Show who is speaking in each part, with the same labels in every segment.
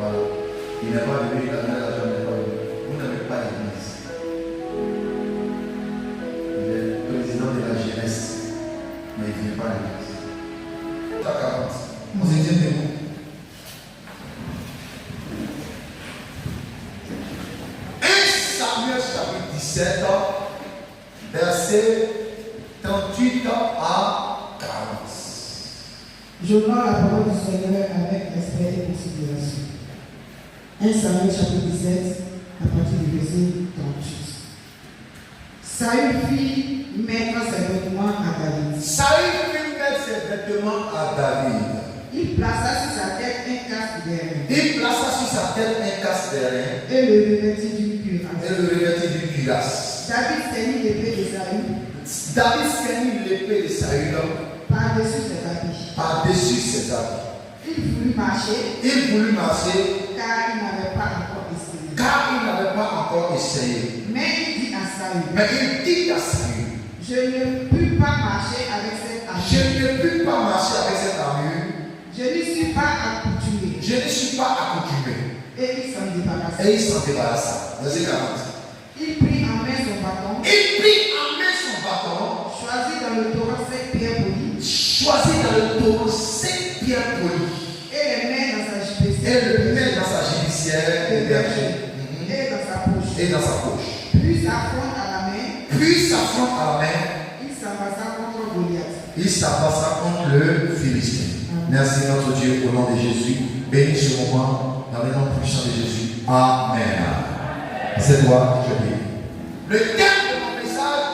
Speaker 1: Voilà. Il n'est pas venu, la mère l'argent n'est pas venu. Vous n'avez pas d'église. Il est président de la jeunesse, mais il ne vient pas à l'église. À 40. Vous étiez debout. 1 Samuel chapitre 17, verset 38 à 40.
Speaker 2: J'honore la parole du Seigneur avec respect et considération. 1 Samuel chapitre 17, à partir du verset 38. Saül fit mettre ses vêtements à David.
Speaker 1: Saül fit mettre ses vêtements à David.
Speaker 2: Il plaça sur sa tête un casque d'airain.
Speaker 1: Il plaça sur sa tête un casque d'airain.
Speaker 2: Et le revêtit d'une cuirasse. David ceignit l'épée de Saül.
Speaker 1: David ceignit l'épée de Saül
Speaker 2: par-dessus ses habits.
Speaker 1: Par-dessus ses habits.
Speaker 2: Il voulut marcher. Car il n'avait pas encore essayé. Mais il dit à Saül. Je ne puis pas marcher avec cette armure. Je n'y suis pas accoutumé. Et il s'en débarrassa.
Speaker 1: Verset 40.
Speaker 2: Il prit en main son bâton. Choisi dans le taureau 7 pierres polies. Et les met dans sa gibecière de berger. Et dans sa poche. Puis s'affronte à la main.
Speaker 1: Il s'avança contre le Philistin. Merci notre Dieu au nom de Jésus. Bénis ce moment dans le nom puissant de Jésus. Amen. C'est toi que je prie. Le thème de mon message,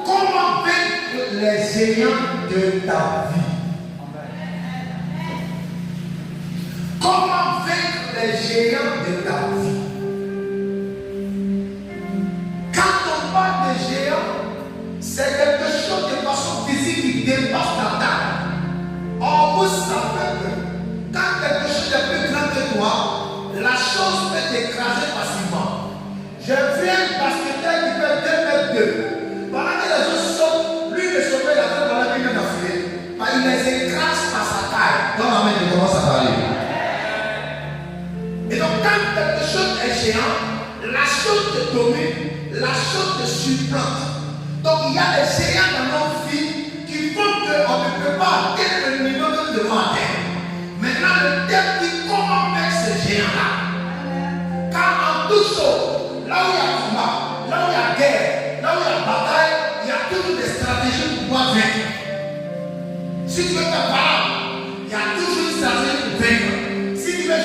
Speaker 1: comment vaincre les géants de ta vie. Comment vaincre les géants de ta vie. Quand on parle de géants, c'est quelque chose de façon physique qui dépasse ta taille. Or, vous savez que quand quelque chose est plus grand que toi, la chose peut t'écraser facilement. Je viens un basketteur qui fait 2 mètres 2. Pendant que les autres sautent, lui le sauver la tête dans la vie de d'affilée. Il les écrase par sa taille. Dans la main, il commence à parler. Et donc, quand quelque chose est géant, la chose te domine, la chose te surplante. Donc, il y a des géants